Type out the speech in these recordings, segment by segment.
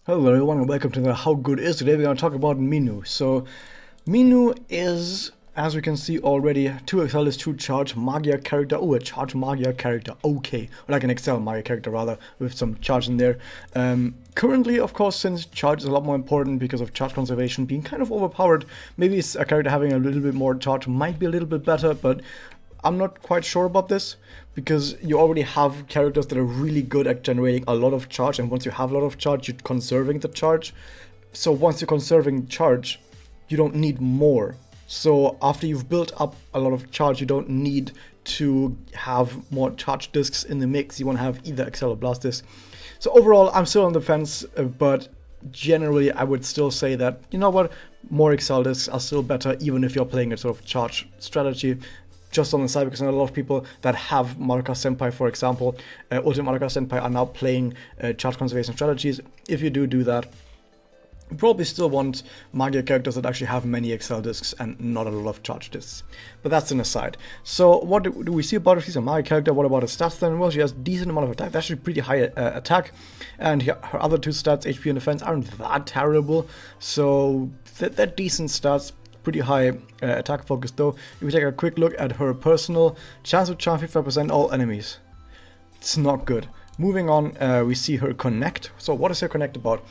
Hello everyone and welcome to the How Good Is. Today we're going to talk about Minou. So Minou is, as we can see already, 2 Excel is 2 charge Magia character. Oh, a charge Magia character. Okay. Or like an Excel Magia character rather, with some charge in there. Currently, of course, since charge is a lot more important because of charge conservation being kind of overpowered, maybe it's a character having a little bit more charge might be a little bit better, but I'm not quite sure about this, because you already have characters that are really good at generating a lot of charge, and once you have a lot of charge, you're conserving the charge. So once you're conserving charge, you don't need more. So after you've built up a lot of charge, you don't need to have more charge discs in the mix. You want to have either Excel or Blast disc. So overall, I'm still on the fence, but generally I would still say that, you know what, more Excel discs are still better, even if you're playing a sort of charge strategy. Just on the side, because I know a lot of people that have Madoka Senpai, for example, Ultimate Madoka Senpai, are now playing charge conservation strategies. If you do that, you probably still want Magia characters that actually have many Excel discs and not a lot of charge discs. But that's an aside. So what do we see about her? She's a Magia character. What about her stats then? Well, she has a decent amount of attack. That's actually pretty high attack. And her other 2 stats, HP and defense, aren't that terrible. So they're decent stats. Pretty high attack focus though. If we take a quick look at her personal, chance to charm 55% all enemies. It's not good. Moving on, we see her connect. So what is her connect about?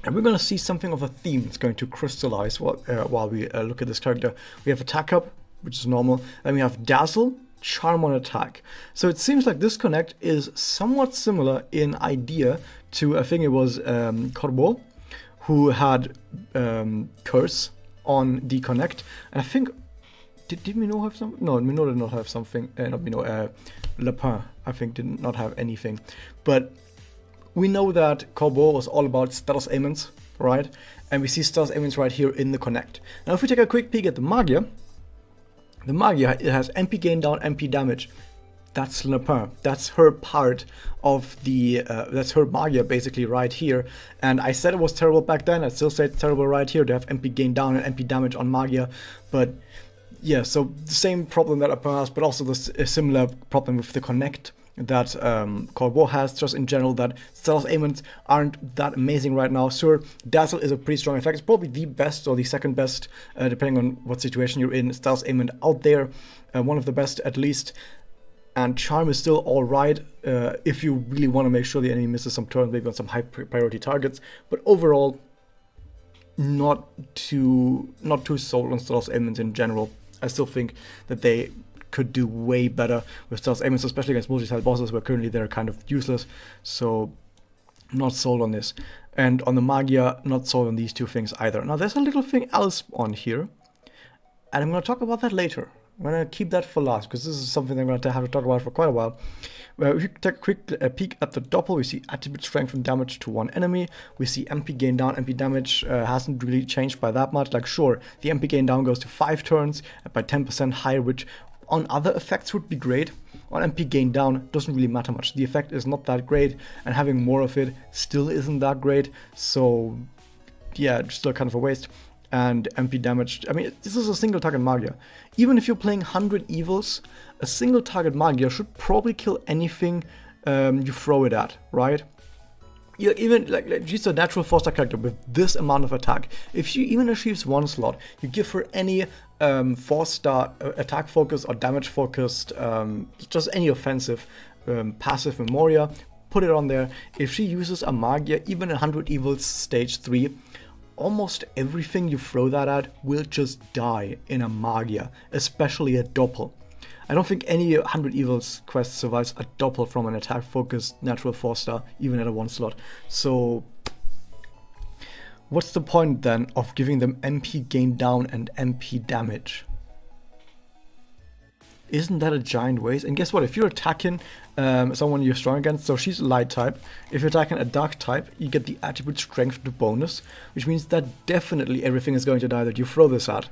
And we're going to see something of a theme that's going to crystallize while we look at this character. We have attack up, which is normal. Then we have dazzle, charm on attack. So it seems like this connect is somewhat similar in idea to, I think it was Corbeau, who had curse on the connect, and I think did Minou have some? No, Minou did not have something. Not Minou. Lapin, I think, did not have anything. But we know that Corbeau was all about status aimants, right? And we see status aimants right here in the connect. Now, if we take a quick peek at the Magia it has MP gain down, MP damage. That's Lapin. That's her part of the, that's her Magia basically right here. And I said it was terrible back then, I still say it's terrible right here to have MP gain down and MP damage on Magia. But yeah, so the same problem that Lapin has, but also a similar problem with the connect that Corbeau has, just in general, that stealth aimants aren't that amazing right now. Sure, Dazzle is a pretty strong effect. It's probably the best or the second best, depending on what situation you're in, stealth aimant out there. One of the best at least. And charm is still alright if you really want to make sure the enemy misses some turns, maybe on some high priority targets. But overall, not too sold on stealth aimants in general. I still think that they could do way better with stealth aimants, especially against multi-style bosses, where currently they're kind of useless. So not sold on this. And on the Magia, not sold on these 2 things either. Now there's a little thing else on here, and I'm going to talk about that later. I'm going to keep that for last, because this is something I'm going to have to talk about for quite a while. If you take a quick peek at the doppel, we see attribute strength and damage to 1 enemy. We see MP gain down, MP damage hasn't really changed by that much. Like, sure, the MP gain down goes to 5 turns by 10% higher, which on other effects would be great. On MP gain down, doesn't really matter much. The effect is not that great, and having more of it still isn't that great. So yeah, still kind of a waste. And MP damage, I mean, this is a single target Magia. Even if you're playing 100 evils, a single target Magia should probably kill anything you throw it at, right? Even like she's a natural 4-star character with this amount of attack. If she even achieves 1 slot, you give her any 4-star attack focused or damage focused, just any offensive passive Memoria, put it on there. If she uses a Magia, even 100 evils stage 3, almost everything you throw that at will just die in a Magia, especially a Doppel. I don't think any 100 Evils quest survives a Doppel from an attack-focused natural 4-star, even at a 1 slot. So what's the point then of giving them MP gain down and MP damage? Isn't that a giant waste? And guess what? If you're attacking someone you're strong against, so she's light type. If you're attacking a dark type, you get the attribute strength to bonus, which means that definitely everything is going to die that you throw this at.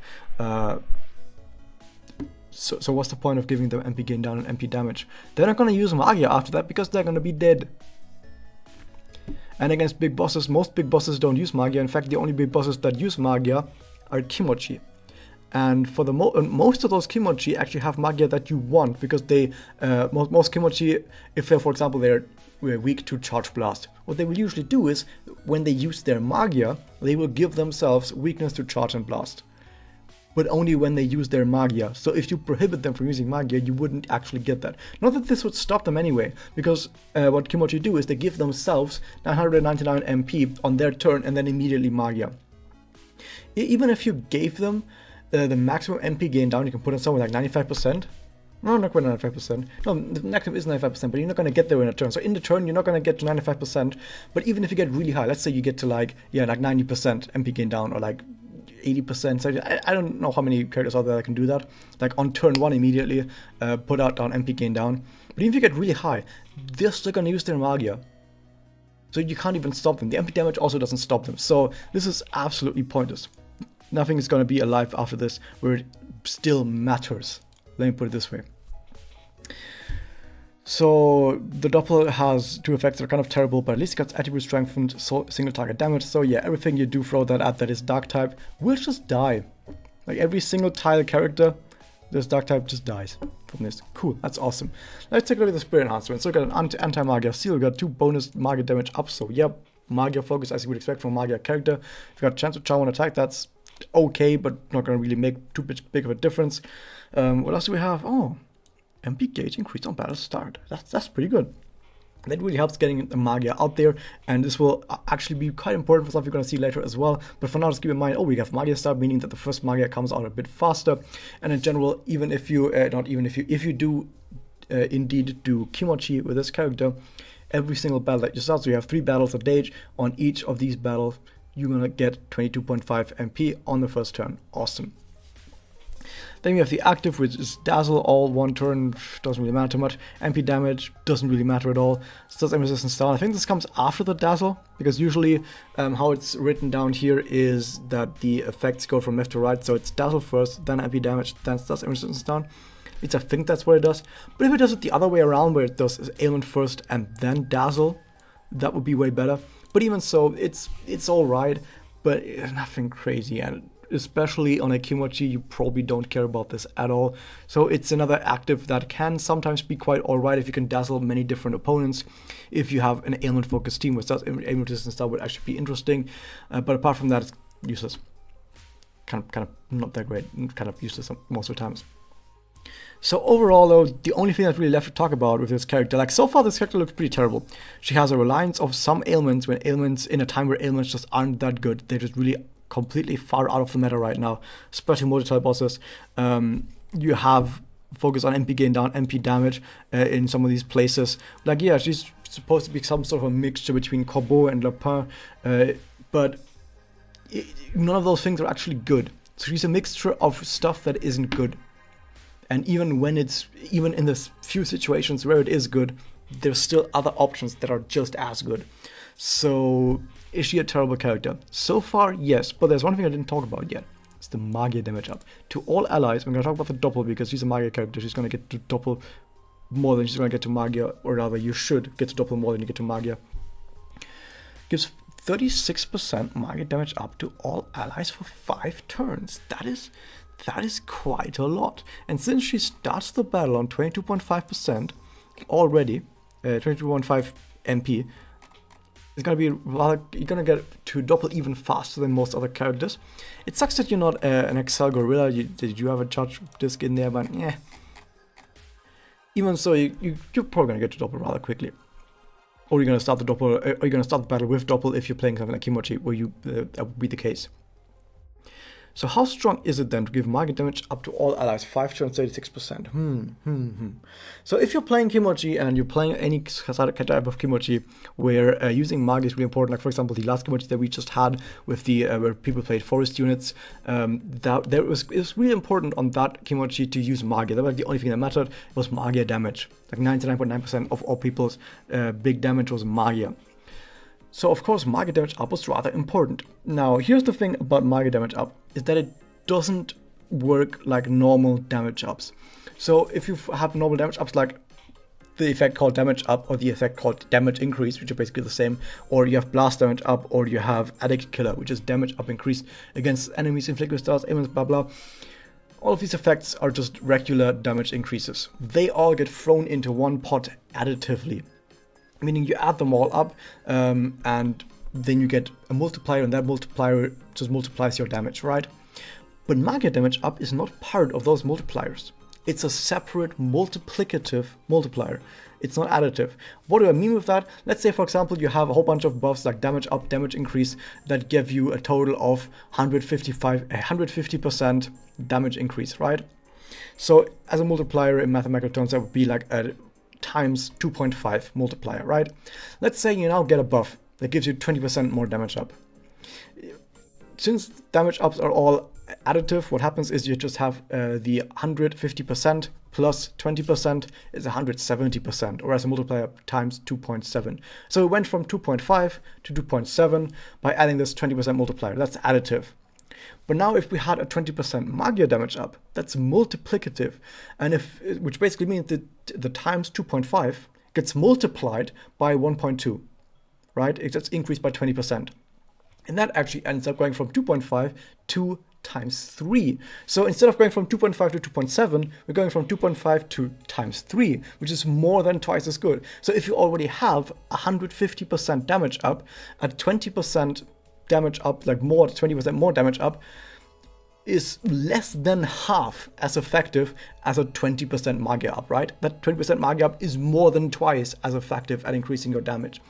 So what's the point of giving them MP gain down and MP damage? They're not going to use Magia after that because they're going to be dead. And against big bosses, most big bosses don't use Magia. In fact, the only big bosses that use Magia are Kimochi. And for the most of those Kimochi actually have Magia that you want, because they most Kimochi, if they're, for example, they're weak to Charge Blast, what they will usually do is when they use their Magia, they will give themselves weakness to Charge and Blast, but only when they use their Magia. So if you prohibit them from using Magia, you wouldn't actually get that. Not that this would stop them anyway, because what Kimochi do is they give themselves 999 MP on their turn and then immediately Magia. Even if you gave them the maximum MP gain down, you can put it somewhere like 95%. No, not quite 95%. No, the maximum is 95%, but you're not going to get there in a turn. So in the turn, you're not going to get to 95%. But even if you get really high, let's say you get to like 90% MP gain down, or like 80%. So I don't know how many characters out there that can do that. Like on turn 1 immediately, put out down MP gain down. But even if you get really high, they're still going to use their Magia. So you can't even stop them. The MP damage also doesn't stop them. So this is absolutely pointless. Nothing is going to be alive after this where it still matters. Let me put it this way. So the Doppel has 2 effects that are kind of terrible, but at least it gets attribute strengthened, so single target damage. So yeah, everything you do throw that at that is dark type will just die. Like every single tile character, this dark type just dies from this. Cool, that's awesome. Let's take a look at the Spirit Enhancement. So we got an anti-Magia seal, we got 2 bonus Magia damage up. So yep, Magia focus as you would expect from a Magia character. If you got a chance to charm one attack, that's okay, but not going to really make too big of a difference. What else do we have? Oh, MP gauge increase on battle start. That's pretty good. That really helps getting the Magia out there, and this will actually be quite important for stuff you're going to see later as well. But for now, just keep in mind, we have Magia start, meaning that the first Magia comes out a bit faster. And in general, even if you if you do indeed do Kimochi with this character, every single battle that you start, so you have 3 battles a day. On each of these battles, you're gonna get 22.5 MP on the first turn. Awesome. Then we have the active, which is Dazzle, all 1 turn, doesn't really matter too much. MP damage doesn't really matter at all. Starts and resistance down. I think this comes after the Dazzle, because usually how it's written down here is that the effects go from left to right. So it's Dazzle first, then MP damage, then starts and resistance down. At least I think that's what it does. But if it does it the other way around, where it does ailment first and then Dazzle, that would be way better. But even so, it's alright, but it's nothing crazy, and especially on a Kimochi, you probably don't care about this at all. So it's another active that can sometimes be quite alright if you can dazzle many different opponents. If you have an ailment focused team, which does ailment resistance, that would actually be interesting. But apart from that, it's useless. Kind of not that great, kind of useless most of the times. So overall though, the only thing that's really left to talk about with this character, like so far this character looks pretty terrible. She has a reliance of some ailments, when ailments, in a time where ailments just aren't that good. They're just really completely far out of the meta right now, especially multi-type bosses. You have focus on MP gain down, MP damage in some of these places. Like yeah, she's supposed to be some sort of a mixture between Corbeau and Lapin, but none of those things are actually good. So she's a mixture of stuff that isn't good. And even in the few situations where it is good, there's still other options that are just as good. So is she a terrible character? So far, yes, but there's one thing I didn't talk about yet. It's the Magia damage up. To all allies, I'm going to talk about the Doppel because she's a Magia character. She's going to get to Doppel more than she's going to get to Magia, or rather you should get to Doppel more than you get to Magia. Gives 36% Magia damage up to all allies for 5 turns. That is quite a lot. And since she starts the battle on 22.5% already, 22.5 MP, it's gonna be rather, you're gonna get to Doppel even faster than most other characters. It sucks that you're not an Excel Gorilla. Did you have a charge disc in there? But yeah. Even so, you're probably gonna get to Doppel rather quickly. Or you're gonna start the Doppel, or you're gonna start the battle with Doppel if you're playing something like Kimochi, where that would be the case. So how strong is it then to give Magia damage up to all allies? 5 turns, 36%. So if you're playing Kimochi and you're playing any type of Kimochi where using Magia is really important, like for example the last Kimochi that we just had with the where people played forest units, it was really important on that Kimochi to use Magia. That was the only thing that mattered. It was Magia damage. Like 99.9% of all people's big damage was Magia. So of course Magia damage up was rather important. Now here's the thing about Magia damage up, is that it doesn't work like normal damage ups. So if you have normal damage ups like the effect called damage up or the effect called damage increase, which are basically the same, or you have blast damage up, or you have addict killer, which is damage up increase against enemies, inflict with stars, ailments, blah blah. All of these effects are just regular damage increases. They all get thrown into one pot additively, meaning you add them all up and then you get a multiplier, and that multiplier just multiplies your damage, right? But Magic damage up is not part of those multipliers. It's a separate multiplicative multiplier. It's not additive. What do I mean with that? Let's say, for example, you have a whole bunch of buffs like damage up, damage increase that give you a total of 150% damage increase, right? So as a multiplier in mathematical terms, that would be like a times 2.5 multiplier, right? Let's say you now get a buff that gives you 20% more damage up. Since damage ups are all additive, what happens is you just have the 150% plus 20% is 170%, or as a multiplier times 2.7. So it went from 2.5 to 2.7 by adding this 20% multiplier. That's additive. But now if we had a 20% Magia damage up, that's multiplicative, and which basically means that the times 2.5 gets multiplied by 1.2, right? It's increased by 20%. And that actually ends up going from 2.5 to times 3. So instead of going from 2.5 to 2.7, we're going from 2.5 to times 3, which is more than twice as good. So if you already have 150% damage up, at 20% damage up, like more, 20% more damage up, is less than half as effective as a 20% Magia up, right? That 20% Magia up is more than twice as effective at increasing your damage.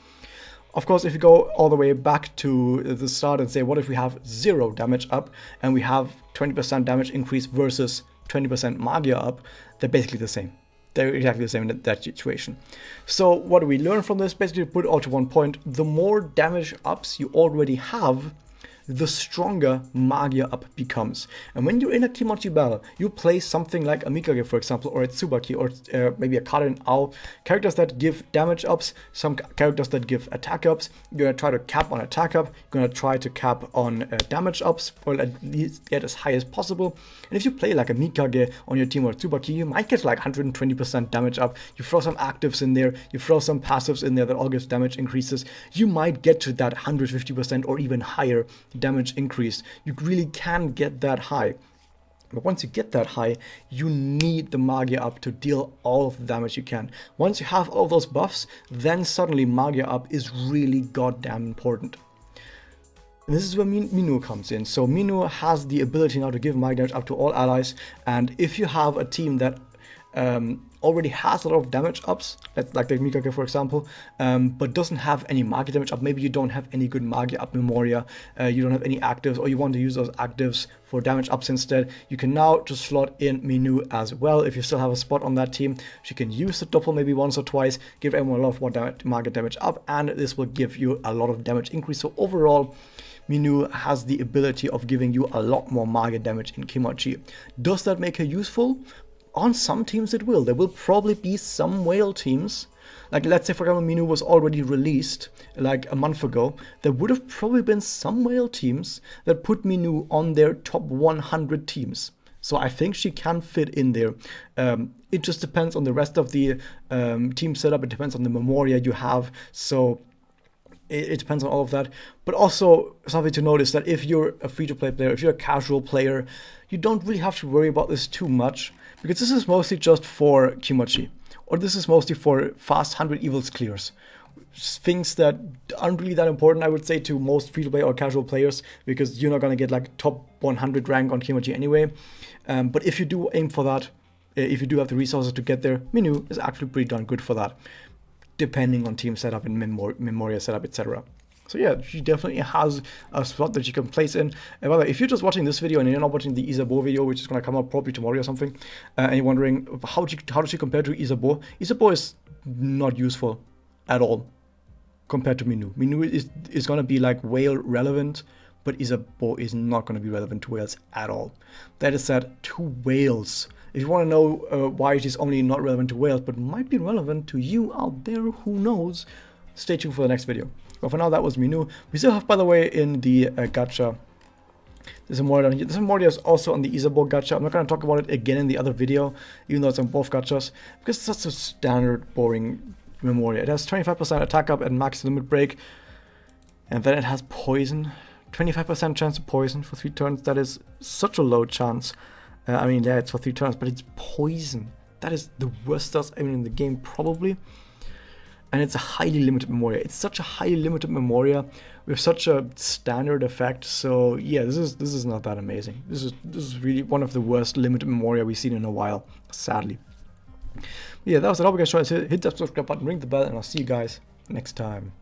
Of course, if you go all the way back to the start and say, what if we have 0 damage up and we have 20% damage increase versus 20% Magia up, they're basically the same. They're exactly the same in that situation. So what do we learn from this? Basically, to put it all to one point, the more damage ups you already have, the stronger Magia up becomes. And when you're in a Kimochi battle, you play something like a Mikage, for example, or a Tsubaki, or maybe a Karin Ao, characters that give damage ups, some characters that give attack ups. You're going to try to cap on attack up, you're going to try to cap on damage ups, or at least get as high as possible. And if you play like a Mikage on your team or Tsubaki, you might get like 120% damage up. You throw some actives in there, you throw some passives in there that all gives damage increases. You might get to that 150% or even higher damage increase. You really can get that high. But once you get that high, you need the Magia up to deal all of the damage you can. Once you have all those buffs, then suddenly Magia up is really goddamn important. And this is where Minou comes in. So Minou has the ability now to give Magia damage up to all allies, and if you have a team that already has a lot of damage ups, like the Mikage for example, but doesn't have any Magia damage up, maybe you don't have any good Magia up Memoria, you don't have any actives, or you want to use those actives for damage ups instead, you can now just slot in Minou as well. If you still have a spot on that team, she can use the doppel maybe once or twice, give everyone a lot more Magia damage up, and this will give you a lot of damage increase. So overall, Minou has the ability of giving you a lot more Magia damage in Kimochi. Does that make her useful? On some teams it will. There will probably be some whale teams, like let's say for example Minou was already released like a month ago, there would have probably been some whale teams that put Minou on their top 100 teams. So I think she can fit in there. It just depends on the rest of the team setup, it depends on the Memoria you have, so it depends on all of that. But also something to notice that if you're a free-to-play player, if you're a casual player, you don't really have to worry about this too much, because this is mostly just for Kimochi, or this is mostly for fast 100 evils clears. Things that aren't really that important, I would say, to most free-to-play or casual players, because you're not going to get like top 100 rank on Kimochi anyway. But if you do aim for that, if you do have the resources to get there, Minou is actually pretty darn good for that, depending on team setup and Memoria setup, etc. So yeah, she definitely has a spot that she can place in. And by the way, if you're just watching this video and you're not watching the Isabeau video, which is going to come out probably tomorrow or something, and you're wondering how does she compare to Isabeau? Isabeau is not useful at all compared to Minou. Minou is going to be like whale relevant, but Isabeau is not going to be relevant to whales at all. That is said, to whales. If you want to know why it is only not relevant to whales, but might be relevant to you out there, who knows, stay tuned for the next video. But for now, that was Minou. We still have, by the way, in the gacha, there's a Memoria down here. This Memoria is also on the Isabeau gacha. I'm not going to talk about it again in the other video, even though it's on both gachas, because it's such a standard, boring Memoria. It has 25% attack up and max limit break, and then it has poison. 25% chance of poison for 3 turns. That is such a low chance. I mean, yeah, it's for 3 turns, but it's poison. That is the worst stuff in the game, probably. And it's a highly limited Memoria. It's such a highly limited Memoria with such a standard effect. So yeah, this is not that amazing. This is really one of the worst limited Memoria we've seen in a while, sadly. Yeah, that was it. I hope you guys enjoyed. Hit that subscribe button, ring the bell, and I'll see you guys next time.